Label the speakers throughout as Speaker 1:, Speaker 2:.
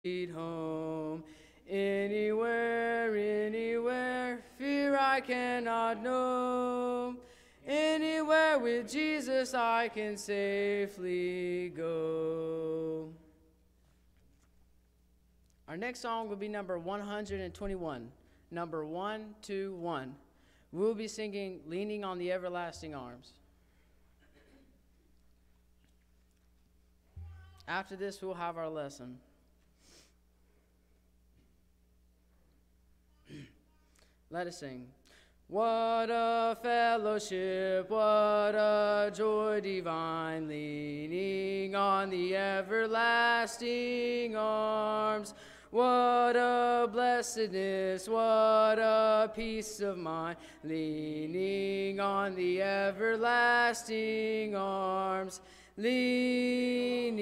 Speaker 1: sweet home. Anywhere, fear I cannot know. Anywhere with Jesus I can safely go. Our next song will be number 121. Number 121. We'll be singing Leaning on the Everlasting Arms. After this, we'll have our lesson. Let us sing. What a fellowship, what a joy divine, leaning on the everlasting arms. What a blessedness, what a peace of mind, leaning on the everlasting arms. Leaning,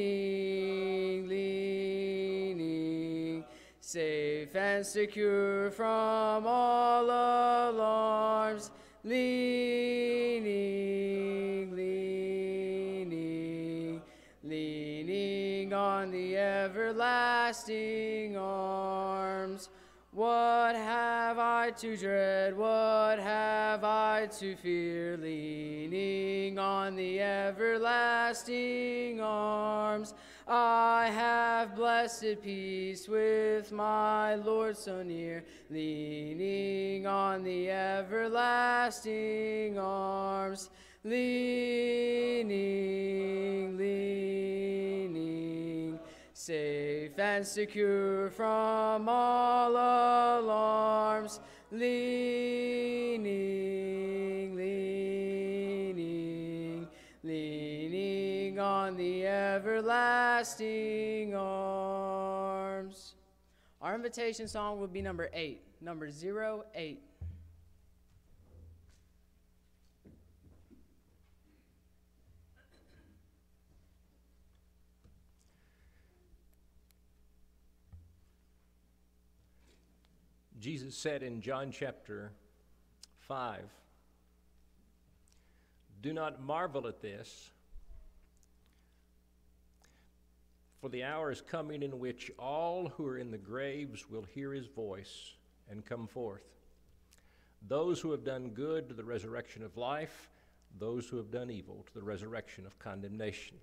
Speaker 1: safe and secure from all alarms. Leaning on the everlasting arms. What have I to dread? What have I to fear? Leaning on the everlasting arms. I have blessed peace with my Lord so near. Leaning on the everlasting arms. Leaning, safe and secure from all alarms. Leaning on the everlasting arms. Our invitation song will be number 8, number 08.
Speaker 2: Jesus said in John chapter 5, "Do not marvel at this, for the hour is coming in which all who are in the graves will hear his voice and come forth. Those who have done good to the resurrection of life, those who have done evil to the resurrection of condemnation."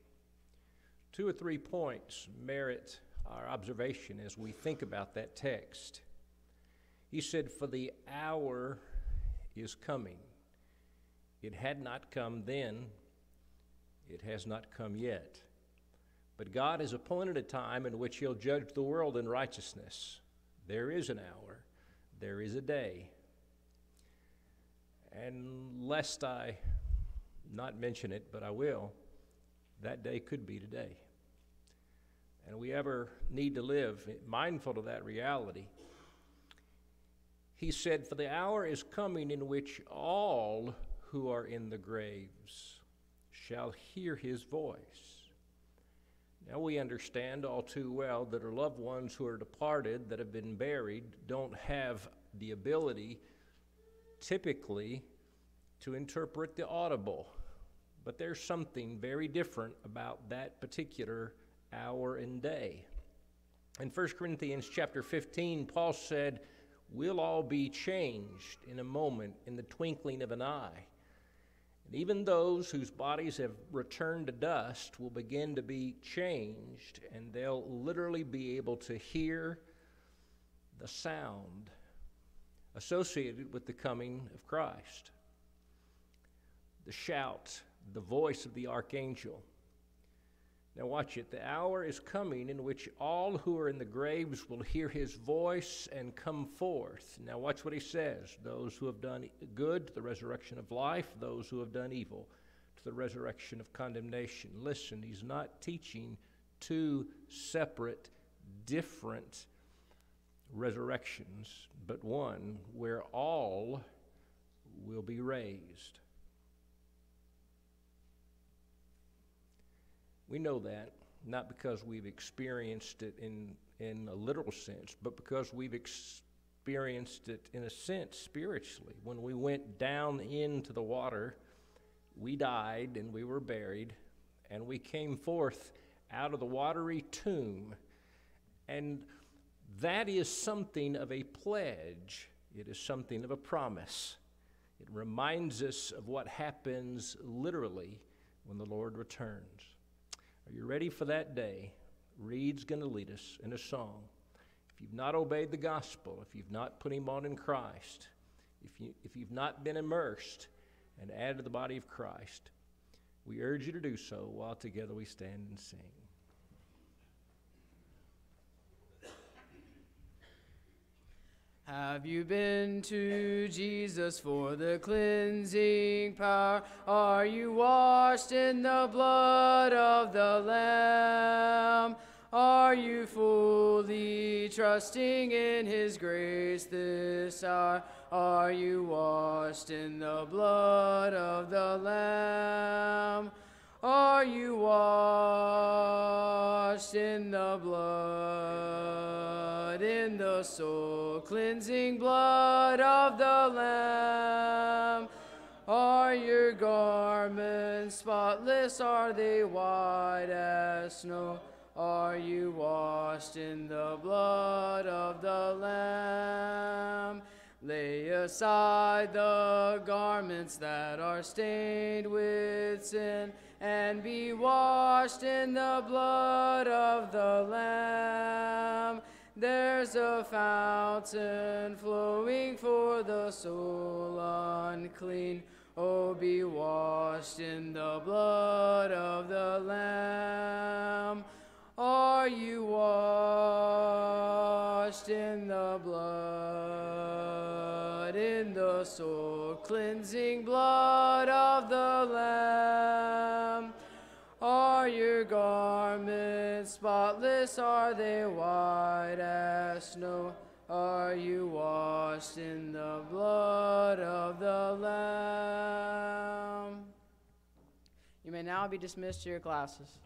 Speaker 2: 2 or 3 points merit our observation as we think about that text. He said, "For the hour is coming." It had not come then. It has not come yet. But God has appointed a time in which he'll judge the world in righteousness. There is an hour. There is a day. And lest I not mention it, but I will, that day could be today. And we ever need to live mindful of that reality. He said, "For the hour is coming in which all who are in the graves shall hear his voice." Now we understand all too well that our loved ones who are departed, that have been buried, don't have the ability typically to interpret the audible. But there's something very different about that particular hour and day. In 1 Corinthians chapter 15, Paul said, "We'll all be changed in a moment, in the twinkling of an eye. And even those whose bodies have returned to dust will begin to be changed, and they'll literally be able to hear the sound associated with the coming of Christ. The shout, the voice of the archangel." Now watch it. "The hour is coming in which all who are in the graves will hear his voice and come forth." Now watch what he says. "Those who have done good to the resurrection of life, those who have done evil to the resurrection of condemnation." Listen, he's not teaching 2 separate, different resurrections, but one where all will be raised. We know that, not because we've experienced it in a literal sense, but because we've experienced it in a sense spiritually. When we went down into the water, we died and we were buried, and we came forth out of the watery tomb And that is something of a pledge. It is something of a promise. It reminds us of what happens literally when the Lord returns. Are you ready for that day? Reed's going to lead us in a song. If you've not obeyed the gospel, if you've not put him on in Christ, if you've not been immersed and added to the body of Christ, we urge you to do so while together we stand and sing.
Speaker 1: Have you been to Jesus for the cleansing power? Are you washed in the blood of the Lamb? Are you fully trusting in his grace this hour? Are you washed in the blood of the Lamb? Are you washed in the blood, in the soul-cleansing blood of the Lamb? Are your garments spotless? Are they white as snow? Are you washed in the blood of the Lamb? Lay aside the garments that are stained with sin, and be washed in the blood of the Lamb. There's a fountain flowing for the soul unclean. Oh, be washed in the blood of the Lamb. Are you washed in the blood, in the soul-cleansing blood of the Lamb? Are your garments spotless? Are they white as snow? Are you washed in the blood of the Lamb? You may now be dismissed to your classes.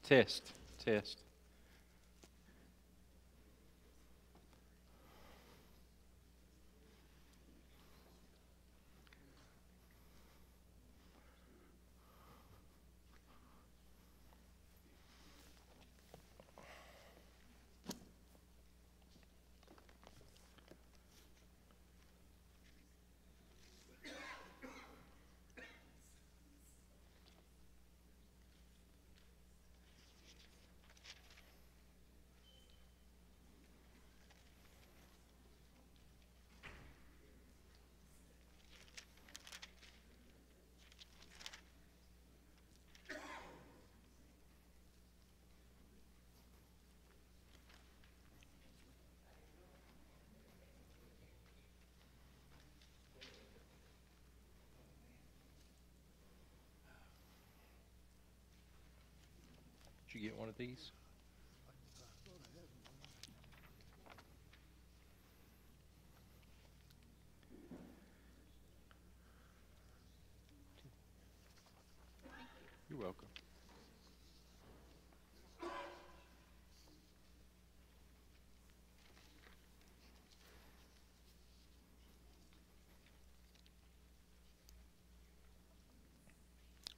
Speaker 3: Test, test. Did you get one of these? You're welcome.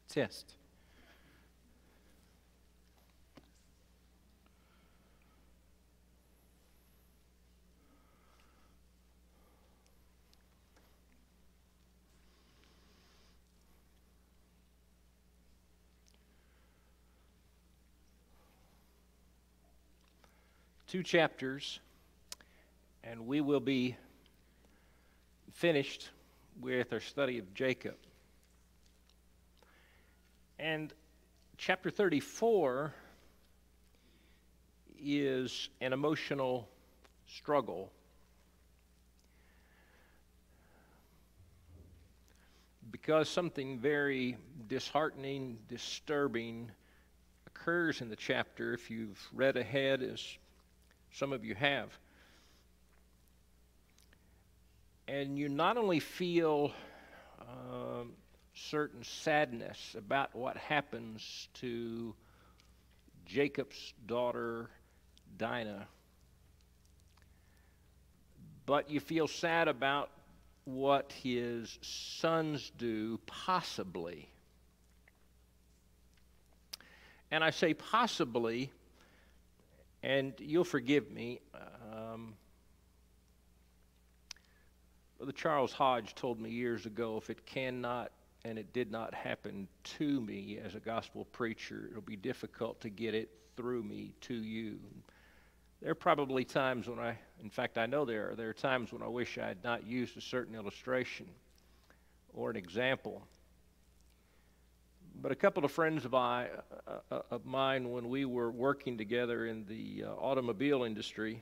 Speaker 3: Test. Two chapters, and we will be finished with our study of Jacob. And chapter 34 is an emotional struggle. Because something very disheartening, disturbing occurs in the chapter, if you've read ahead, as some of you have. And you not only feel certain sadness about what happens to Jacob's daughter Dinah, but you feel sad about what his sons do, possibly. And I say possibly, and you'll forgive me, Brother Charles Hodge told me years ago, if it cannot and it did not happen to me as a gospel preacher, it'll be difficult to get it through me to you. There are probably times when in fact I know there are times when I wish I had not used a certain illustration or an example. But a couple of friends of mine, when we were working together in the automobile industry,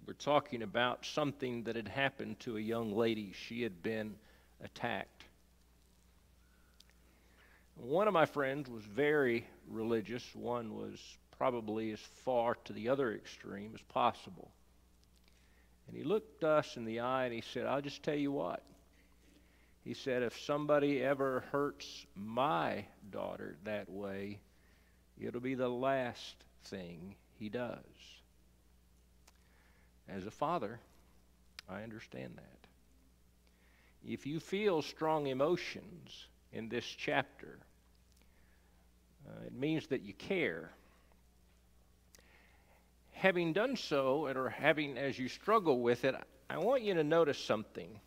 Speaker 3: were talking about something that had happened to a young lady. She had been attacked. One of my friends was very religious. One was probably as far to the other extreme as possible. And he looked us in the eye and he said, "I'll just tell you what." He said, "If somebody ever hurts my daughter that way, it'll be the last thing he does." As a father, I understand that. If you feel strong emotions in this chapter, it means that you care. Having done so, or having as you struggle with it, I want you to notice something.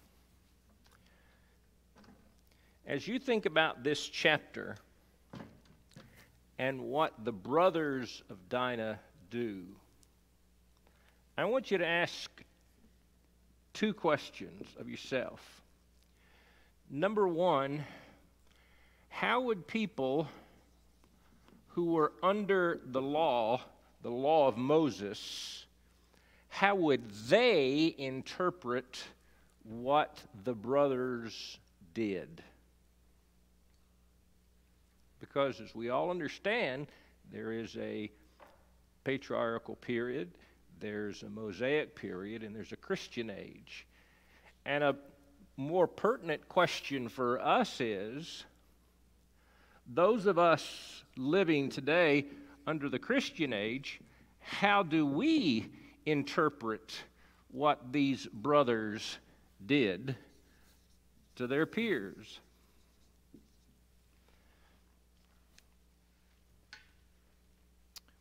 Speaker 3: As you think about this chapter and what the brothers of Dinah do, I want you to ask two questions of yourself. Number one, how would people who were under the law of Moses, how would they interpret what the brothers did? Because as we all understand, there is a patriarchal period, there's a Mosaic period, and there's a Christian age. And a more pertinent question for us is, those of us living today under the Christian age, how do we interpret what these brothers did to their peers?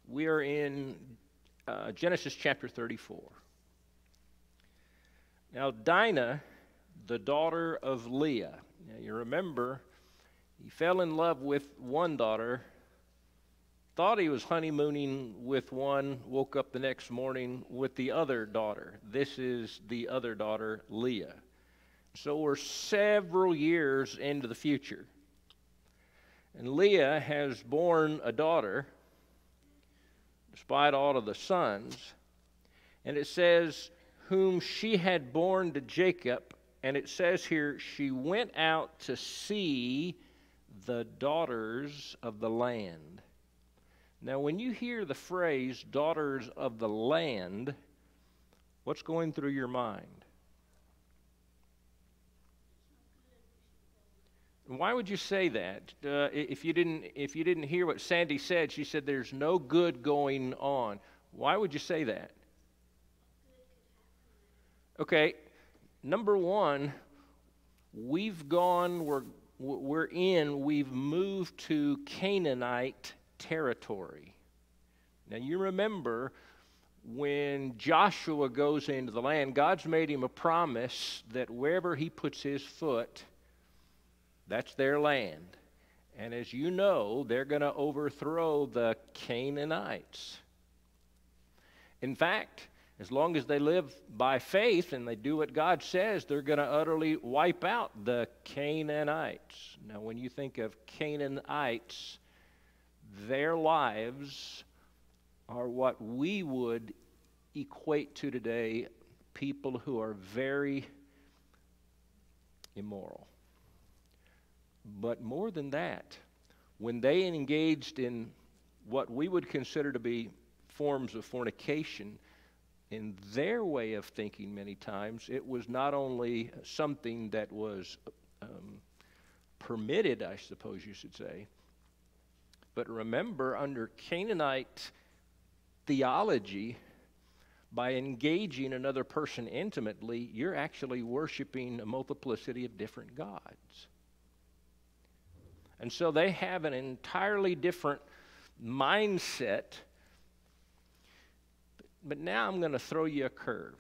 Speaker 3: We are in Genesis chapter 34. Now, Dinah, the daughter of Leah. Now, you remember, he fell in love with one daughter, thought he was honeymooning with one, woke up the next morning with the other daughter. This is the other daughter, Leah. So we're several years into the future. And Leah has borne a daughter, despite all of the sons, and it says, whom she had borne to Jacob, and it says here, she went out to see the daughters of the land. Now, when you hear the phrase, daughters of the land, what's going through your mind? Why would you say that? If you didn't hear what Sandy said, she said there's no good going on. Why would you say that? Okay, number one, we've moved to Canaanite territory. Now you remember when Joshua goes into the land, God's made him a promise that wherever he puts his foot, that's their land. And as you know, they're going to overthrow the Canaanites. In fact, as long as they live by faith and they do what God says, they're going to utterly wipe out the Canaanites. Now, when you think of Canaanites, their lives are what we would equate to today people who are very immoral. But more than that, when they engaged in what we would consider to be forms of fornication, in their way of thinking many times, it was not only something that was permitted, I suppose you should say, but remember, under Canaanite theology, by engaging another person intimately, you're actually worshiping a multiplicity of different gods. And so they have an entirely different mindset. But now I'm going to throw you a curve.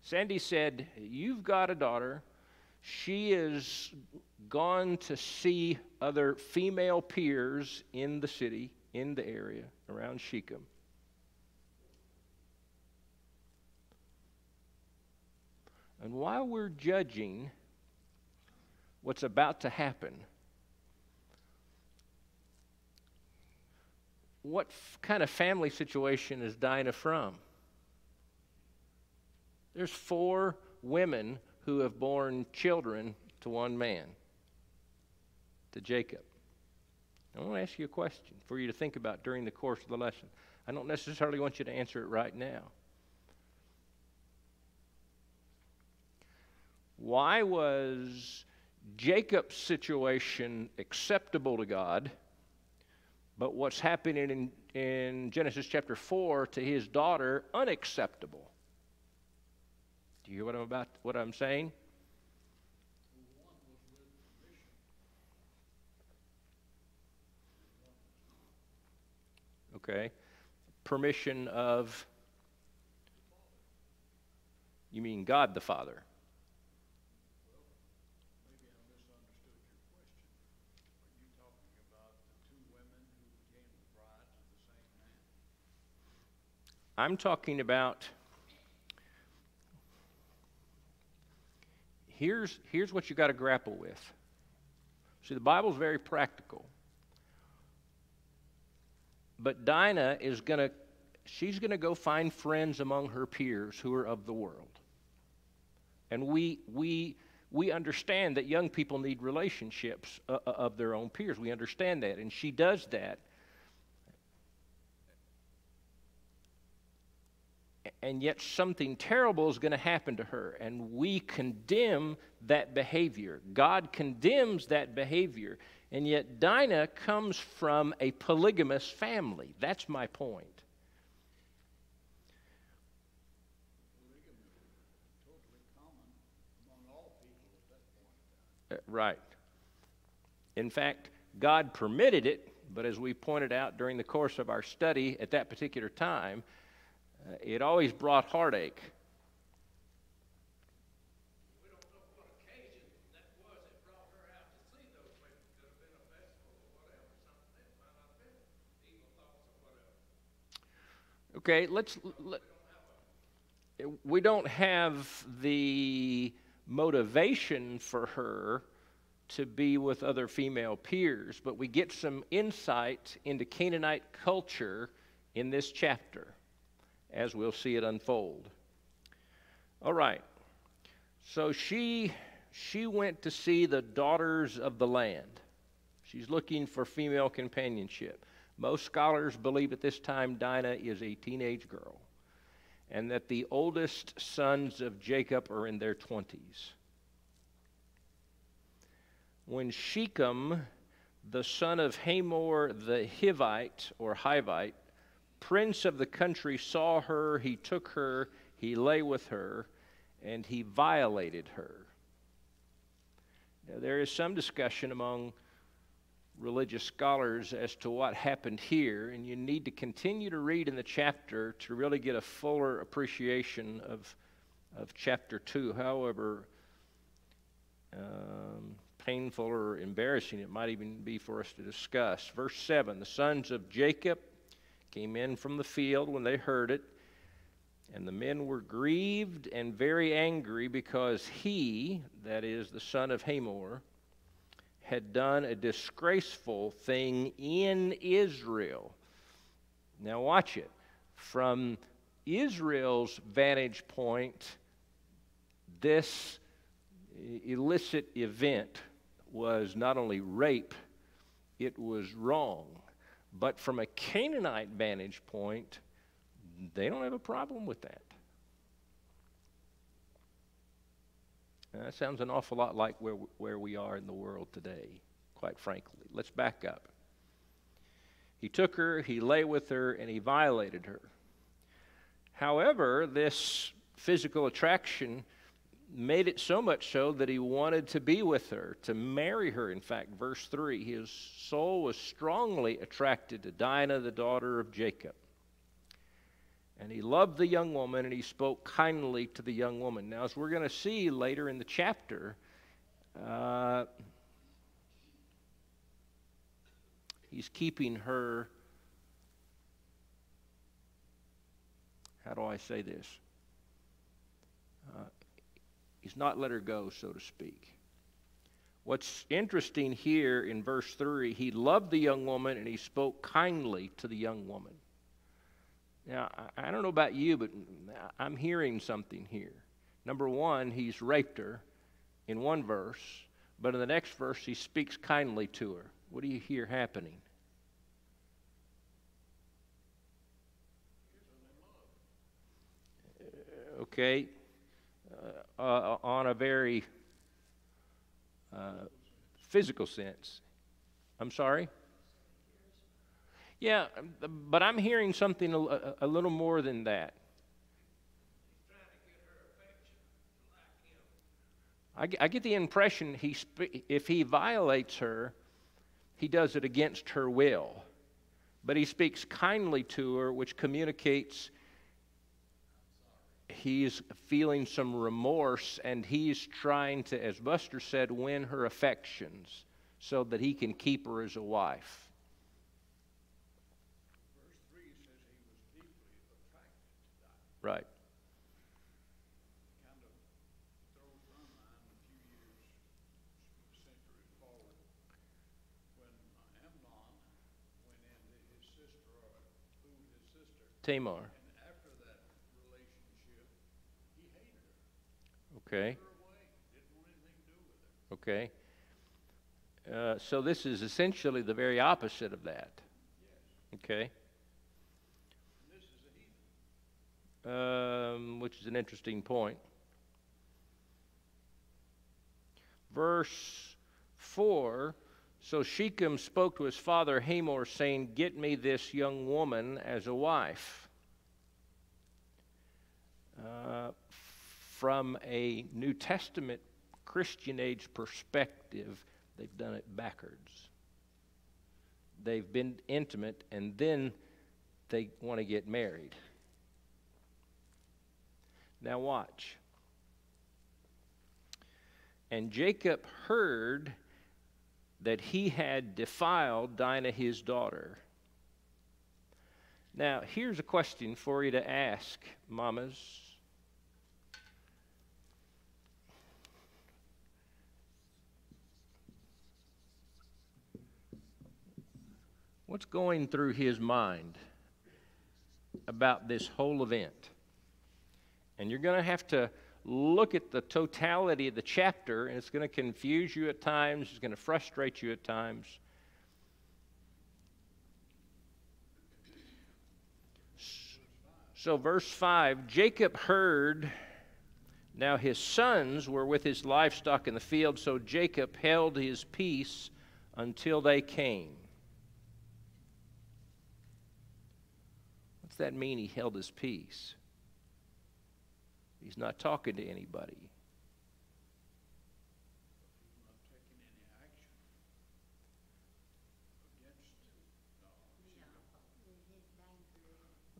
Speaker 3: Sandy said, you've got a daughter. She is gone to see other female peers in the city, in the area, around Shechem. And while we're judging what's about to happen, what kind of family situation is Dinah from? There's 4 women who have borne children to one man, to Jacob. I want to ask you a question for you to think about during the course of the lesson. I don't necessarily want you to answer it right now. Why was Jacob's situation acceptable to God, but what's happening in Genesis chapter 4 to his daughter unacceptable? Do you hear what I'm saying? Okay. Permission of, you mean God the Father? I'm talking about, here's what you got to grapple with. See, the Bible's very practical. But Dinah she's going to go find friends among her peers who are of the world. And we understand that young people need relationships of their own peers. We understand that, and she does that. And yet something terrible is going to happen to her, and we condemn that behavior. God condemns that behavior, and yet Dinah comes from a polygamous family. That's my point. Right. In fact, God permitted it, but as we pointed out during the course of our study at that particular time, it always brought heartache. We don't know what occasion that was that brought her out to see those women. Could have been a festival or whatever, something that might not have been evil thoughts or whatever. Okay, we don't have the motivation for her to be with other female peers, but we get some insight into Canaanite culture in this chapter, as we'll see it unfold. All right, so she went to see the daughters of the land. She's looking for female companionship. Most scholars believe at this time Dinah is a teenage girl, and that the oldest sons of Jacob are in their 20s. when Shechem, the son of Hamor the Hivite, or Hivite, prince of the country, saw her, he took her, he lay with her, and he violated her. Now, there is some discussion among religious scholars as to what happened here, and you need to continue to read in the chapter to really get a fuller appreciation of chapter 2. However painful or embarrassing it might even be for us to discuss. Verse 7, the sons of Jacob came in from the field when they heard it, and the men were grieved and very angry because he, that is the son of Hamor, had done a disgraceful thing in Israel. Now watch it. From Israel's vantage point, this illicit event was not only rape, it was wrong. But from a Canaanite vantage point, they don't have a problem with that. Now, that sounds an awful lot like where we are in the world today, quite frankly. Let's back up. He took her, he lay with her, and he violated her. However, this physical attraction made it so much so that he wanted to be with her, to marry her. In fact, verse 3, his soul was strongly attracted to Dinah, the daughter of Jacob. And he loved the young woman, and he spoke kindly to the young woman. Now, as we're going to see later in the chapter, he's keeping her, how do I say this? He's not let her go, so to speak. What's interesting here in verse 3, he loved the young woman and he spoke kindly to the young woman. Now, I don't know about you, but I'm hearing something here. Number one, he's raped her in one verse, but in the next verse, he speaks kindly to her. What do you hear happening? Okay. On a very physical sense. I'm sorry? Yeah, but I'm hearing something a little more than that. I get the impression if he violates her, he does it against her will. But he speaks kindly to her, which communicates he's feeling some remorse, and he's trying to, as Buster said, win her affections so that he can keep her as a wife.
Speaker 4: Verse 3 says he was deeply attracted to Dinah.
Speaker 3: Right.
Speaker 4: Kind of throws my mind a few years, centuries forward, when Amnon went into his sister, or fooled his sister.
Speaker 3: Tamar.
Speaker 4: And after that relationship, he hated her.
Speaker 3: Okay.
Speaker 4: Threw her away. Didn't want anything to do with her.
Speaker 3: Okay. So this is essentially the very opposite of that.
Speaker 4: Yes.
Speaker 3: Okay.
Speaker 4: And this is a heathen.
Speaker 3: Which is an interesting point. Verse 4, so Shechem spoke to his father Hamor, saying, "Get me this young woman as a wife." From a New Testament Christian age perspective, they've done it backwards. They've been intimate, and then they want to get married. Now watch. And Jacob heard that he had defiled Dinah his daughter. Now, here's a question for you to ask, mamas. What's going through his mind about this whole event? And you're going to have to look at the totality of the chapter, and it's going to confuse you at times, it's going to frustrate you at times. So verse 5, Jacob heard Now his sons were with his livestock in the field, so Jacob held his peace until they came. What's that mean, he held his peace? He's not talking to anybody.
Speaker 4: Not taking any action against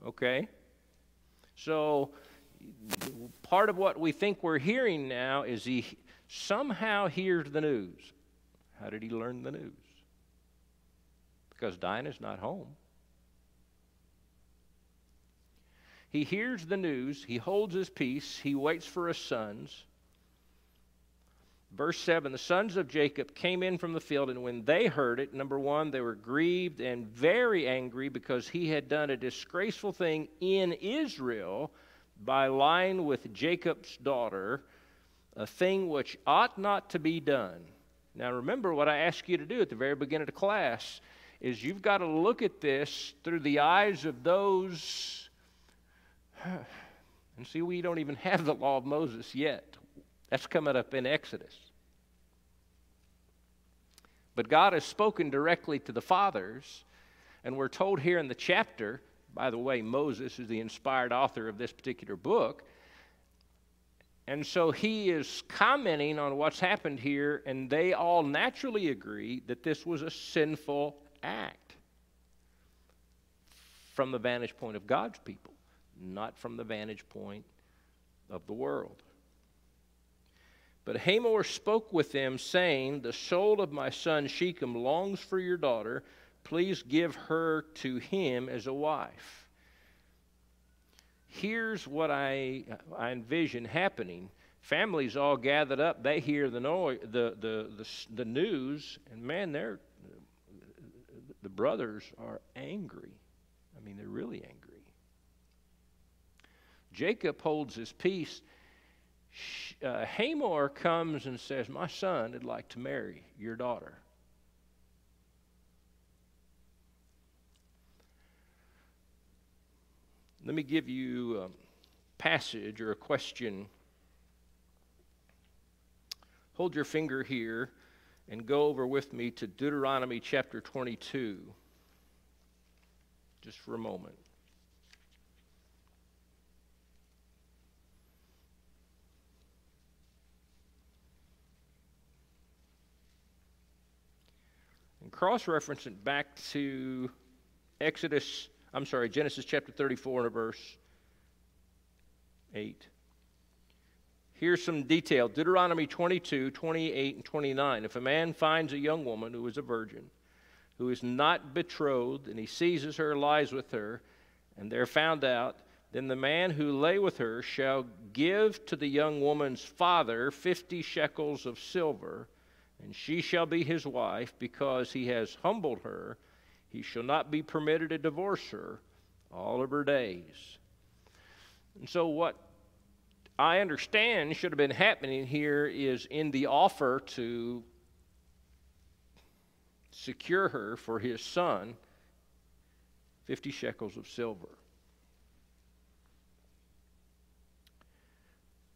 Speaker 3: Okay? So, part of what we think we're hearing now is he somehow hears the news. How did he learn the news? Because Dinah's not home. He hears the news, he holds his peace, he waits for his sons. Verse 7, the sons of Jacob came in from the field, and when they heard it, number one, they were grieved and very angry because he had done a disgraceful thing in Israel by lying with Jacob's daughter, a thing which ought not to be done. Now remember what I asked you to do at the very beginning of the class, is you've got to look at this through the eyes of those. And see, we don't even have the law of Moses yet. That's coming up in Exodus. But God has spoken directly to the fathers, and we're told here in the chapter, by the way, Moses is the inspired author of this particular book, and so he is commenting on what's happened here, and they all naturally agree that this was a sinful act from the vantage point of God's people, not from the vantage point of the world. But Hamor spoke with them, saying, the soul of my son Shechem longs for your daughter. Please give her to him as a wife. Here's what I envision happening. Families all gathered up. They hear the news, and man, the brothers are angry. I mean, they're really angry. Jacob holds his peace. Hamor comes and says, my son would like to marry your daughter. Let me give you a passage or a question. Hold your finger here and go over with me to Deuteronomy chapter 22, just for a moment. Cross-reference it back to Genesis chapter 34 and verse 8. Here's some detail. Deuteronomy 22, 28, and 29. If a man finds a young woman who is a virgin, who is not betrothed, and he seizes her, lies with her, and they're found out, then the man who lay with her shall give to the young woman's father 50 shekels of silver, and she shall be his wife, because he has humbled her. He shall not be permitted to divorce her all of her days. And so what I understand should have been happening here is in the offer to secure her for his son, 50 shekels of silver.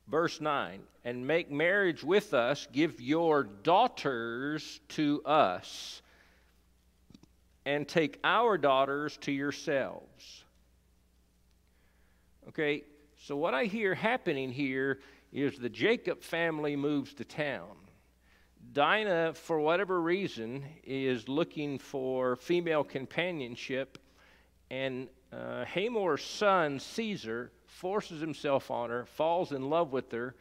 Speaker 3: Verse 9, and make marriage with us, give your daughters to us, and take our daughters to yourselves. Okay, so what I hear happening here is the Jacob family moves to town. Dinah, for whatever reason, is looking for female companionship, and Hamor's son, Caesar, forces himself on her, falls in love with her,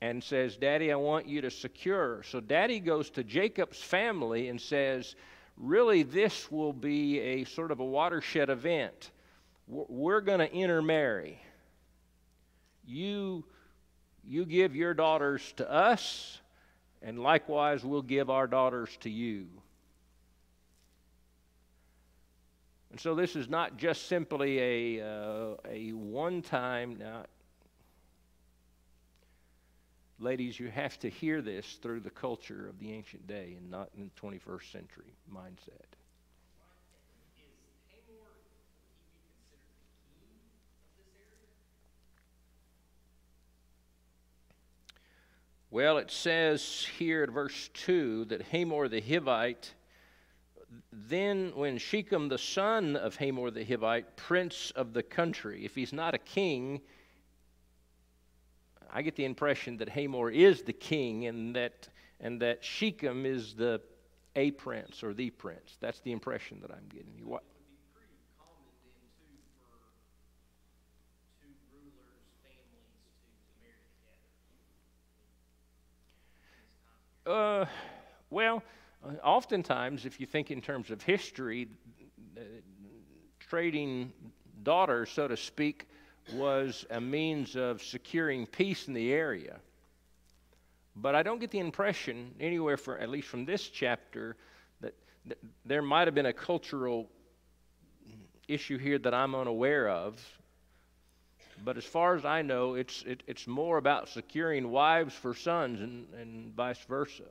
Speaker 3: and says, Daddy, I want you to secure her. So Daddy goes to Jacob's family and says, really, this will be a sort of a watershed event. We're going to intermarry. You give your daughters to us, and likewise we'll give our daughters to you. And so this is not just simply a one-time. Now, ladies, you have to hear this through the culture of the ancient day and not in the 21st century mindset. Well, it says here at verse 2 that Hamor the Hivite, then when Shechem the son of Hamor the Hivite, prince of the country, if he's not a king, I get the impression that Hamor is the king and that Shechem is a prince or the prince. That's the impression that I'm getting. What?
Speaker 2: It would be pretty common then, too, for two rulers' families to marry together.
Speaker 3: Well, oftentimes, if you think in terms of history, trading daughters, so to speak, was a means of securing peace in the area. But I don't get the impression anywhere, at least from this chapter, that there might have been a cultural issue here that I'm unaware of. But as far as I know, it's more about securing wives for sons and vice versa.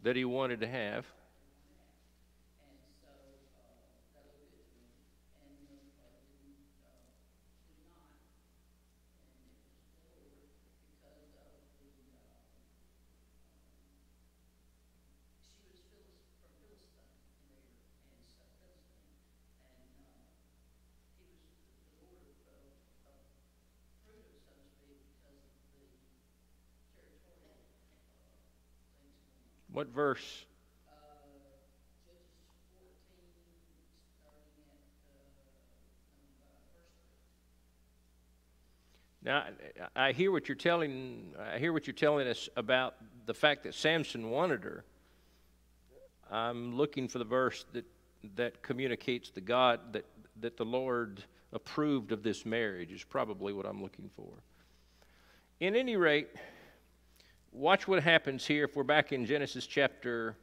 Speaker 3: That he wanted to have. What verse?
Speaker 5: Judges 14, starting at verse 3.
Speaker 3: Now, I hear what you're telling us about the fact that Samson wanted her. I'm looking for the verse that communicates the God that the Lord approved of this marriage is probably what I'm looking for. In any rate, watch what happens here if we're back in Genesis chapter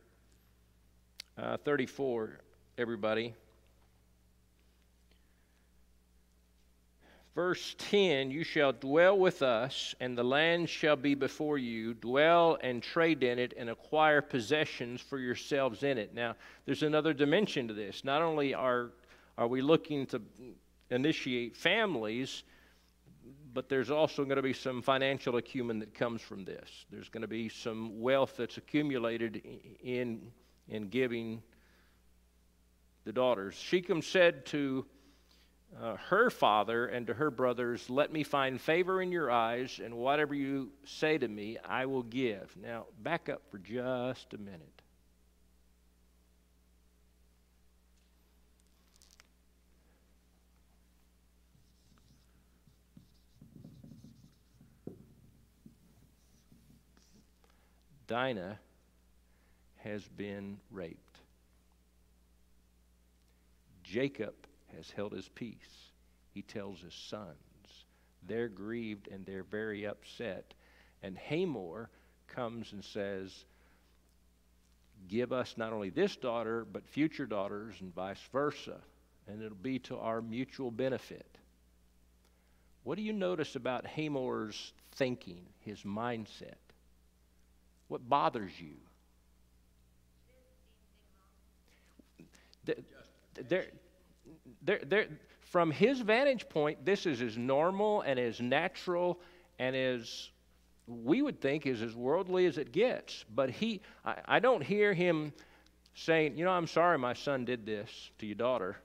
Speaker 3: 34, everybody. Verse 10, you shall dwell with us, and the land shall be before you. Dwell and trade in it, and acquire possessions for yourselves in it. Now, there's another dimension to this. Not only are we looking to initiate families, but there's also going to be some financial acumen that comes from this. There's going to be some wealth that's accumulated in giving the daughters. Shechem said to her father and to her brothers, let me find favor in your eyes, and whatever you say to me, I will give. Now, back up for just a minute. Dinah has been raped. Jacob has held his peace. He tells his sons. They're grieved and they're very upset. And Hamor comes and says, give us not only this daughter, but future daughters and vice versa. And it'll be to our mutual benefit. What do you notice about Hamor's thinking, his mindset? What bothers you? From his vantage point, this is as normal and as natural and as we would think is as worldly as it gets. But I don't hear him saying, I'm sorry my son did this to your daughter.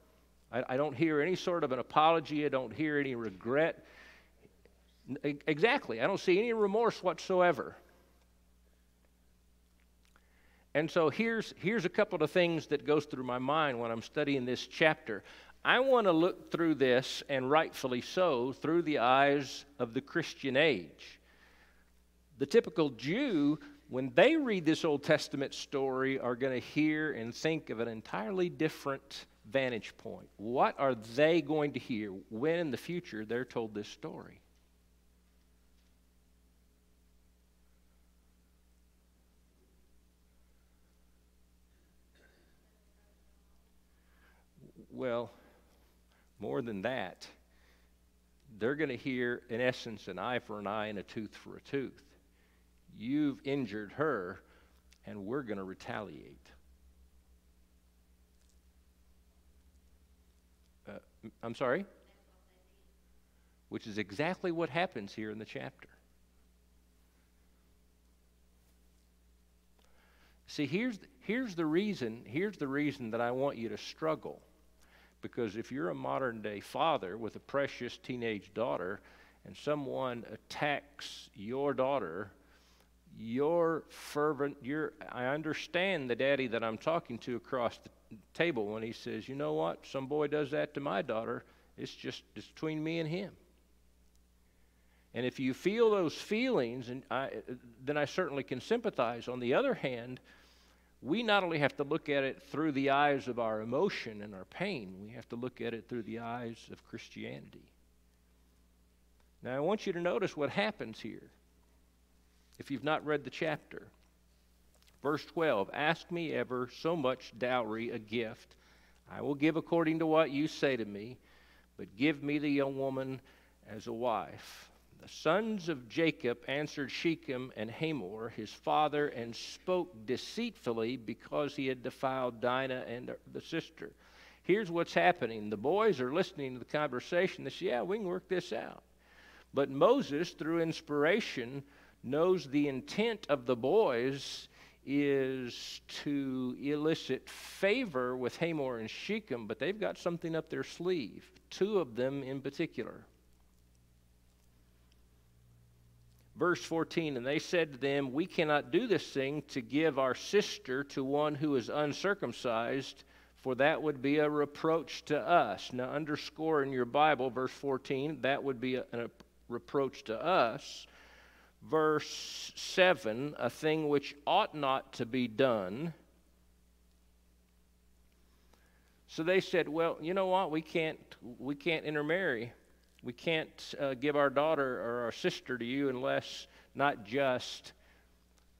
Speaker 3: I don't hear any sort of an apology. I don't hear any regret. Exactly. I don't see any remorse whatsoever. And so here's a couple of things that goes through my mind when I'm studying this chapter. I want to look through this, and rightfully so, through the eyes of the Christian age. The typical Jew, when they read this Old Testament story, are going to hear and think of an entirely different vantage point. What are they going to hear when in the future they're told this story? Well, more than that, they're going to hear, in essence, an eye for an eye and a tooth for a tooth. You've injured her, and we're going to retaliate. I'm sorry? Which is exactly what happens here in the chapter. See, here's the reason that I want you to struggle. Because if you're a modern day father with a precious teenage daughter and someone attacks your daughter, I understand the daddy that I'm talking to across the table when he says, you know what, some boy does that to my daughter, it's between me and him. And if you feel those feelings, then I certainly can sympathize. On the other hand, we not only have to look at it through the eyes of our emotion and our pain, we have to look at it through the eyes of Christianity. Now, I want you to notice what happens here. If you've not read the chapter, verse 12, ask me ever so much dowry, a gift. I will give according to what you say to me, but give me the young woman as a wife. The sons of Jacob answered Shechem and Hamor, his father, and spoke deceitfully because he had defiled Dinah and the sister. Here's what's happening. The boys are listening to the conversation. They say, yeah, we can work this out. But Moses, through inspiration, knows the intent of the boys is to elicit favor with Hamor and Shechem, but they've got something up their sleeve, two of them in particular. Verse 14, and they said to them, we cannot do this thing to give our sister to one who is uncircumcised, for that would be a reproach to us. Now underscore in your Bible, verse 14, that would be a reproach to us. Verse 7, a thing which ought not to be done. So they said, well, you know what, we can't intermarry. We can't give our daughter or our sister to you unless not just,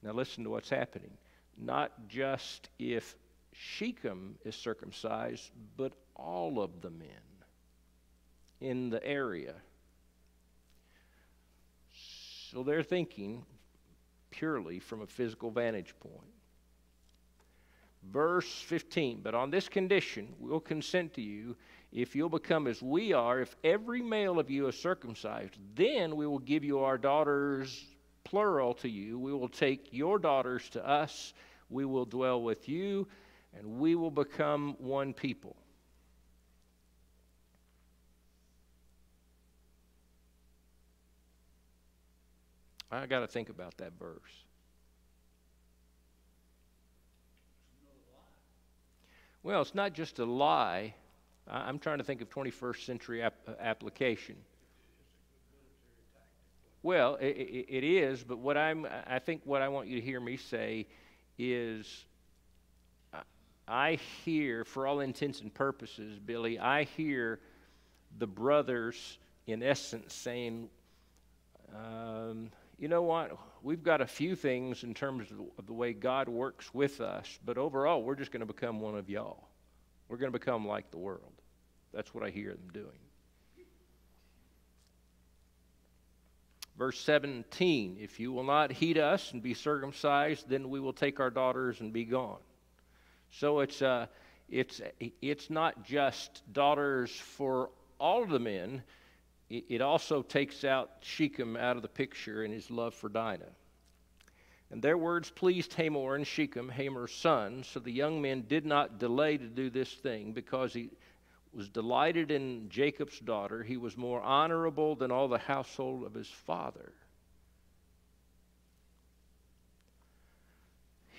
Speaker 3: now listen to what's happening, not just if Shechem is circumcised, but all of the men in the area. So they're thinking purely from a physical vantage point. Verse 15, but on this condition we'll consent to you if you'll become as we are, if every male of you is circumcised, then we will give you our daughters, plural, to you. We will take your daughters to us, we will dwell with you, and we will become one people. I got to think about that verse. Well, it's not just a lie. I'm trying to think of 21st century application. Well, it is, but I think what I want you to hear me say is, I hear, for all intents and purposes, Billy, I hear the brothers, in essence, saying, you know what, we've got a few things in terms of the way God works with us, but overall, we're just going to become one of y'all. We're going to become like the world. That's what I hear them doing. Verse 17, if you will not heed us and be circumcised, then we will take our daughters and be gone. So it's not just daughters for all of the men. It also takes out Shechem out of the picture in his love for Dinah. And their words pleased Hamor and Shechem, Hamor's son, so the young men did not delay to do this thing because he was delighted in Jacob's daughter. He was more honorable than all the household of his father.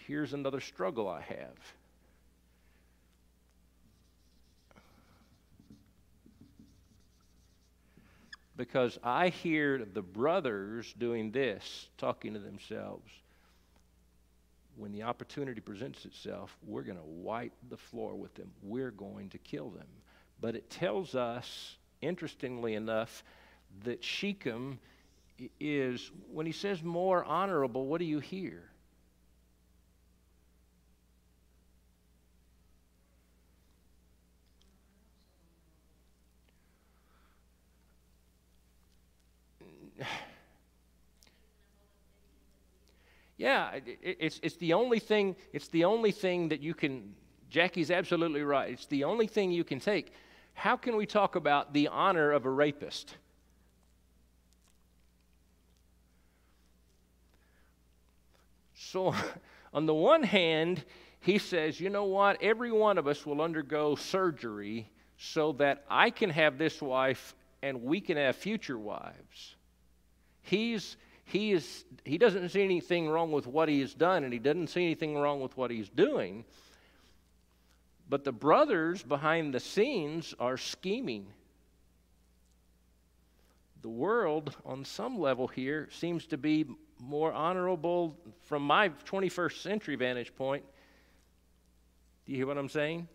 Speaker 3: Here's another struggle I have. Because I hear the brothers doing this, talking to themselves. When the opportunity presents itself, we're going to wipe the floor with them. We're going to kill them. But it tells us, interestingly enough, that Shechem is, when he says more honorable, what do you hear? Yeah, it's the only thing. It's the only thing that you can. Jackie's absolutely right. It's the only thing you can take. How can we talk about the honor of a rapist? So, on the one hand, he says, you know what? Every one of us will undergo surgery so that I can have this wife and we can have future wives. He doesn't see anything wrong with what he has done, and he doesn't see anything wrong with what he's doing. But the brothers behind the scenes are scheming. The world, on some level here, seems to be more honorable from my 21st century vantage point. Do you hear what I'm saying?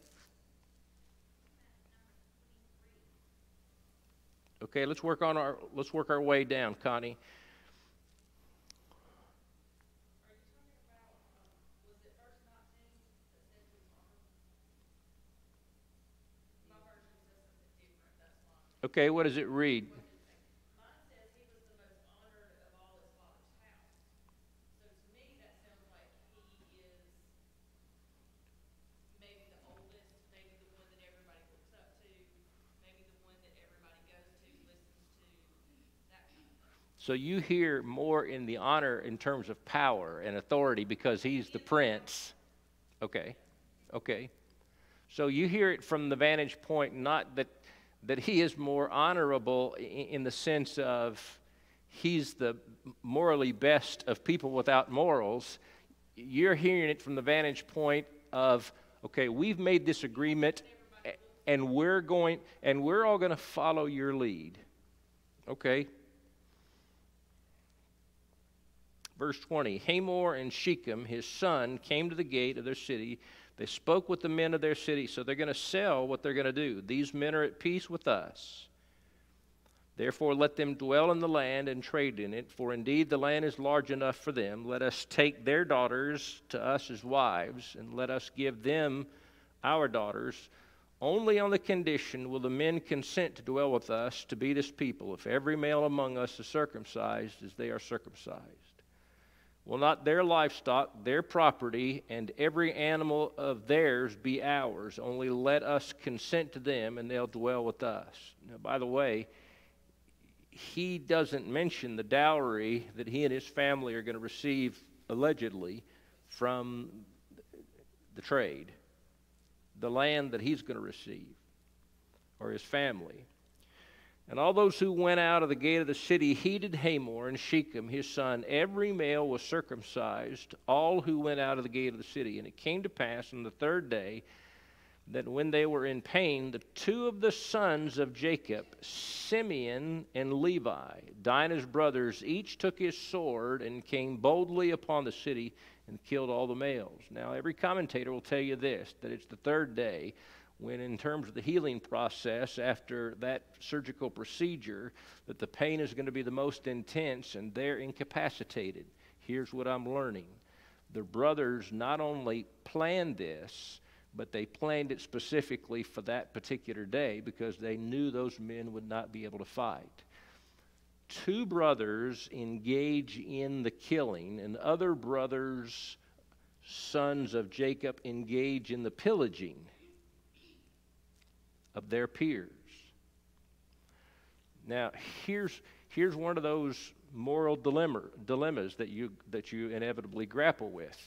Speaker 3: Okay, let's work our way down, Connie. Okay, what does it read?
Speaker 5: Mine says he was the most honored of all his father's house. So to me, that sounds like he is maybe the oldest, maybe the one that everybody looks up to, maybe the one that everybody goes to, listens to, that kind of thing.
Speaker 3: So you hear more in the honor in terms of power and authority because he's the prince. Okay. So you hear it from the vantage point not that he is more honorable in the sense of he's the morally best of people without morals. You're hearing it from the vantage point of, okay, we've made this agreement and we're all going to follow your lead. Okay. Verse 20, Hamor and Shechem, his son, came to the gate of their city. They spoke with the men of their city, so they're going to sell what they're going to do. These men are at peace with us. Therefore, let them dwell in the land and trade in it, for indeed the land is large enough for them. Let us take their daughters to us as wives, and let us give them our daughters. Only on the condition will the men consent to dwell with us, to be this people, if every male among us is circumcised as they are circumcised. Will not their livestock, their property, and every animal of theirs be ours? Only let us consent to them, and they'll dwell with us. Now, by the way, he doesn't mention the dowry that he and his family are going to receive, allegedly, from the trade, the land that he's going to receive, or his family. And all those who went out of the gate of the city heeded Hamor and Shechem, his son. Every male was circumcised, all who went out of the gate of the city. And it came to pass on the third day that when they were in pain, the two of the sons of Jacob, Simeon and Levi, Dinah's brothers, each took his sword and came boldly upon the city and killed all the males. Now, every commentator will tell you this, that it's the third day, when in terms of the healing process after that surgical procedure, that the pain is going to be the most intense and they're incapacitated. Here's what I'm learning. The brothers not only planned this, but they planned it specifically for that particular day because they knew those men would not be able to fight. Two brothers engage in the killing, and other brothers, sons of Jacob, engage in the pillaging of their peers. Now, here's one of those moral dilemmas that you inevitably grapple with.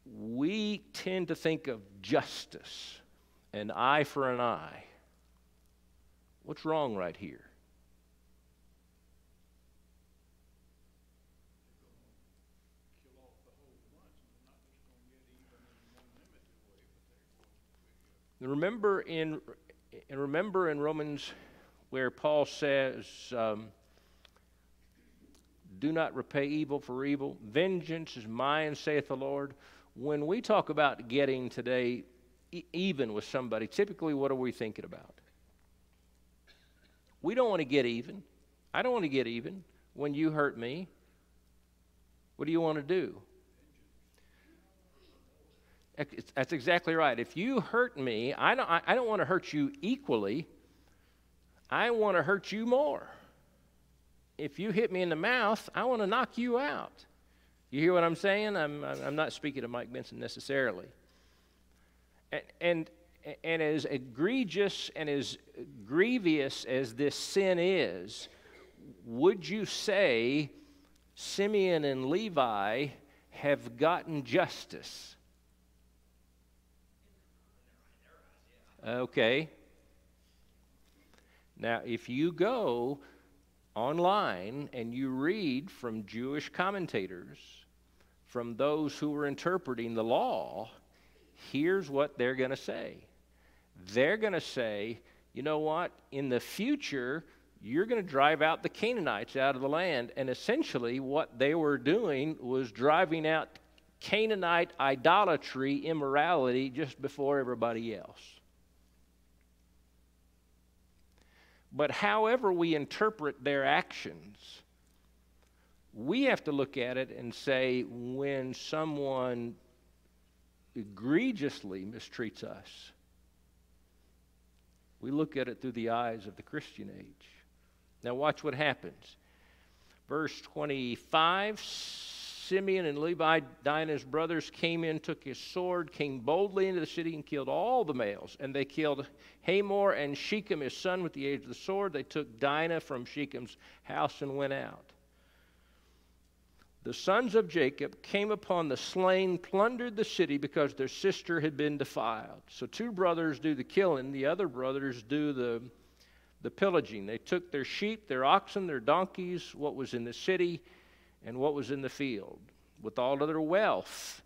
Speaker 3: We tend to think of justice, an eye for an eye. What's wrong right here? Remember in Romans where Paul says, do not repay evil for evil. Vengeance is mine, saith the Lord. When we talk about getting today even with somebody, typically what are we thinking about? We don't want to get even. I don't want to get even when you hurt me. What do you want to do? That's exactly right. If you hurt me, I don't want to hurt you equally. I want to hurt you more. if you hit me in the mouth, I want to knock you out. You hear what I'm saying? I'm not speaking to Mike Benson necessarily. And as egregious and as grievous as this sin is, would you say Simeon and Levi have gotten justice? Okay. Now, if you go online and you read from Jewish commentators, from those who were interpreting the law, here's what they're going to say. They're going to say, you know what? In the future, you're going to drive out the Canaanites out of the land. And essentially what they were doing was driving out Canaanite idolatry, immorality, just before everybody else. But however we interpret their actions, we have to look at it and say, when someone egregiously mistreats us, we look at it through the eyes of the Christian age. Now watch what happens. Verse 25, Simeon and Levi, Dinah's brothers, came in, took his sword, came boldly into the city and killed all the males. And they killed Hamor and Shechem, his son, with the edge of the sword. They took Dinah from Shechem's house and went out. The sons of Jacob came upon the slain, plundered the city because their sister had been defiled. So two brothers do the killing, the other brothers do the pillaging. They took their sheep, their oxen, their donkeys, what was in the city, and what was in the field, with all of their wealth.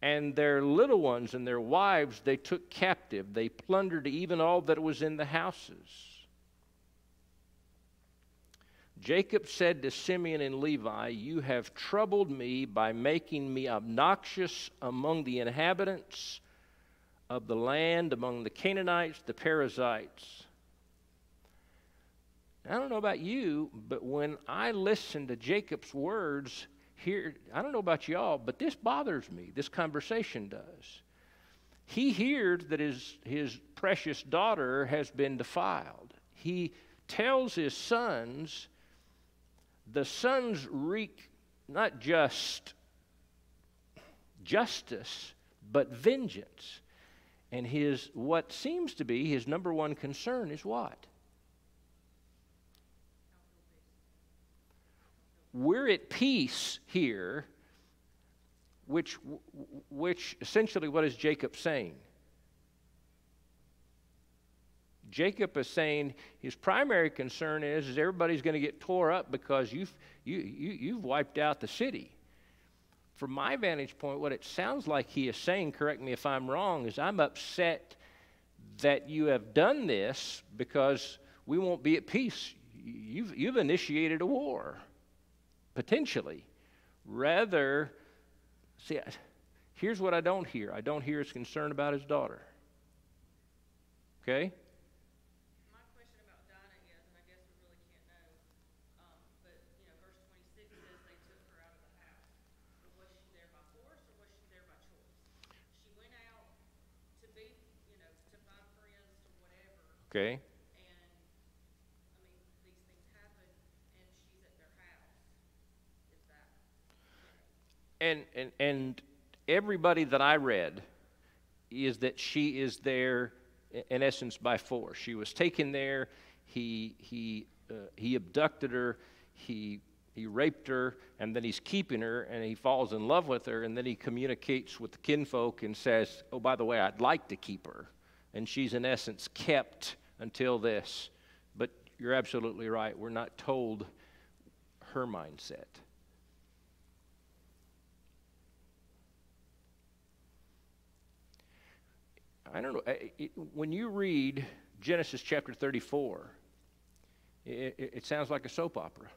Speaker 3: And their little ones and their wives they took captive. They plundered even all that was in the houses. Jacob said to Simeon and Levi, you have troubled me by making me obnoxious among the inhabitants of the land, among the Canaanites, the Perizzites. I don't know about you, but when I listen to Jacob's words here, I don't know about y'all, but this bothers me. This conversation does. He hears that his precious daughter has been defiled. He tells his sons, the sons wreak not just justice, but vengeance. And what seems to be his number one concern is what? We're at peace here, which essentially what is Jacob saying? Jacob is saying his primary concern is everybody's going to get tore up because you've wiped out the city. From my vantage point, what it sounds like he is saying, correct me if I'm wrong, is I'm upset that you have done this because we won't be at peace. You've initiated a war, potentially. Rather, see, here's what I don't hear. I don't hear his concern about his daughter. Okay? Okay.
Speaker 5: And, I mean, these things happen, and she's at their house. Is that?
Speaker 3: And everybody that I read is that she is there, in essence, by force. She was taken there. He abducted her. He raped her, and then he's keeping her, and he falls in love with her, and then he communicates with the kinfolk and says, oh, by the way, I'd like to keep her. And she's, in essence, kept until this. But you're absolutely right. We're not told her mindset. I don't know. When you read Genesis chapter 34, it sounds like a soap opera.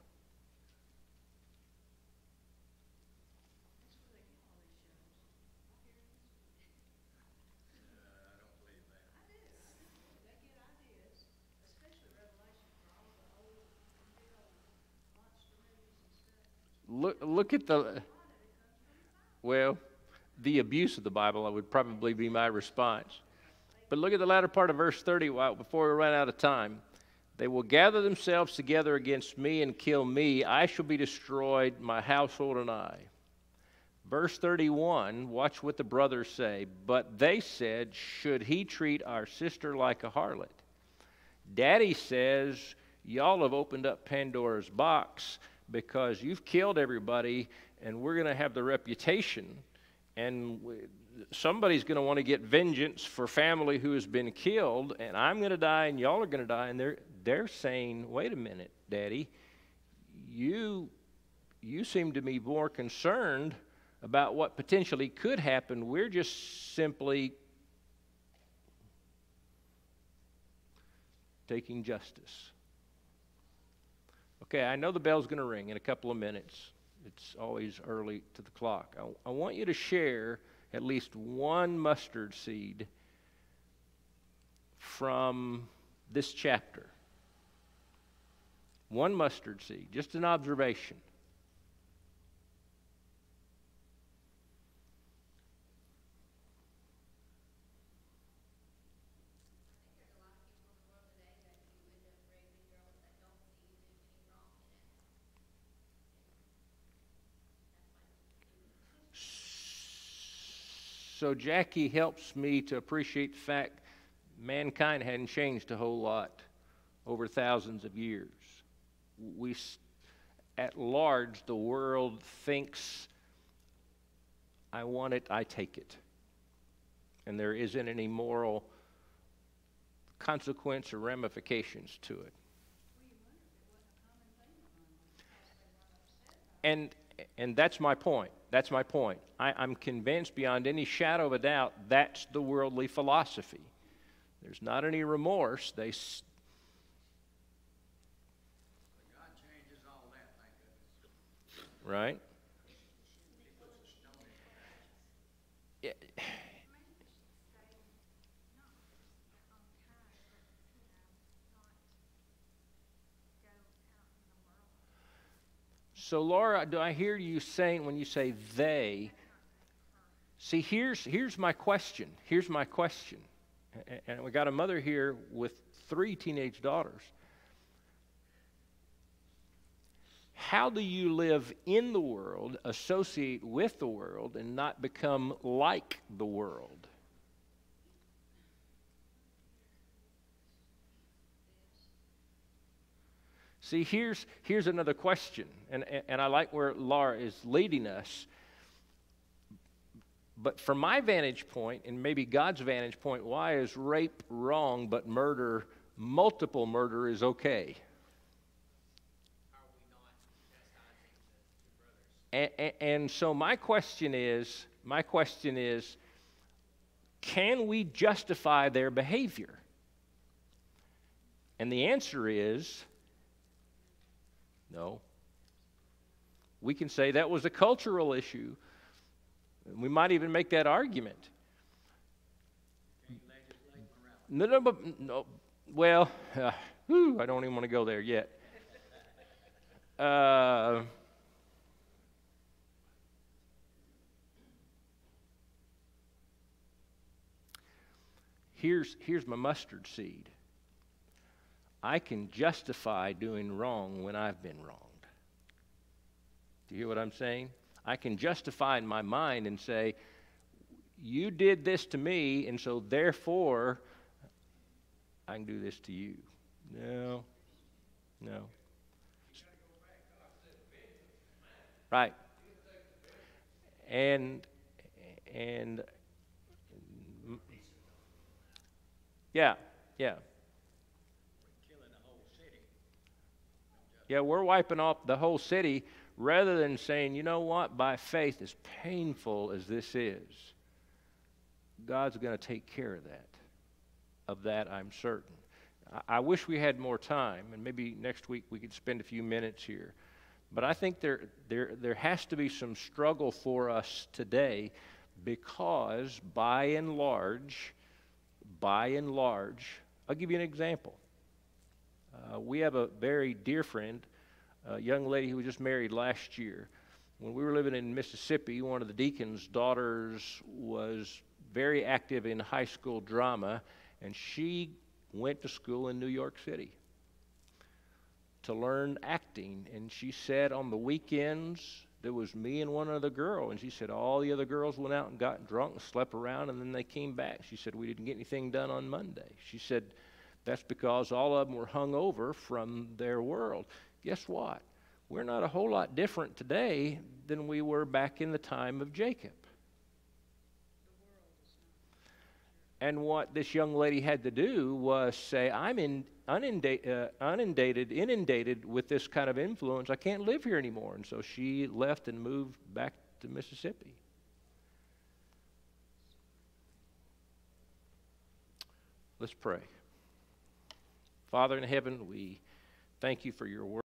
Speaker 3: Look at the abuse of the Bible would probably be my response. But look at the latter part of verse 30 before we run out of time. They will gather themselves together against me and kill me. I shall be destroyed, my household and I. Verse 31, watch what the brothers say. But they said, should he treat our sister like a harlot? Daddy says, y'all have opened up Pandora's box because you've killed everybody, and we're going to have the reputation, and somebody's going to want to get vengeance for family who has been killed, and I'm going to die, and y'all are going to die. And they're saying, wait a minute, Daddy, you seem to be more concerned about what potentially could happen. We're just simply taking justice. Okay, I know the bell's going to ring in a couple of minutes. It's always early to the clock. I want you to share at least one mustard seed from this chapter. One mustard seed, just an observation. So Jackie helps me to appreciate the fact mankind hadn't changed a whole lot over thousands of years. At large, the world thinks, I want it, I take it. And there isn't any moral consequence or ramifications to it. And that's my point. That's my point. I'm convinced beyond any shadow of a doubt that's the worldly philosophy. There's not any remorse.
Speaker 4: God changes all that, thank goodness.
Speaker 3: Right? Yeah. So, Laura, do I hear you saying, when you say they, see, here's my question. Here's my question. And we got a mother here with 3 teenage daughters. How do you live in the world, associate with the world, and not become like the world? See, here's another question, and I like where Laura is leading us. But from my vantage point, and maybe God's vantage point, why is rape wrong, but murder, multiple murder, is okay? And so my question is, can we justify their behavior? And the answer is no. We can say that was a cultural issue. We might even make that argument. No. Well, I don't even want to go there yet. Here's my mustard seed. I can justify doing wrong when I've been wronged. Do you hear what I'm saying? I can justify in my mind and say, you did this to me, and so therefore I can do this to you. No. Right. And yeah. Yeah, we're wiping off the whole city rather than saying, you know what, by faith, as painful as this is, God's going to take care of that. Of that, I'm certain. I wish we had more time, and maybe next week we could spend a few minutes here. But I think there has to be some struggle for us today because by and large, I'll give you an example. We have a very dear friend, a young lady who was just married last year. When we were living in Mississippi, one of the deacon's daughters was very active in high school drama, and she went to school in New York City. to learn acting. And she said on the weekends, there was me and one other girl. And she said all the other girls went out and got drunk and slept around, and then they came back. She said, we didn't get anything done on Monday. She said, that's because all of them were hung over from their world. Guess what? We're not a whole lot different today than we were back in the time of Jacob. And what this young lady had to do was say, I'm inundated with this kind of influence. I can't live here anymore. And so she left and moved back to Mississippi. Let's pray. Father in heaven, we thank you for your word.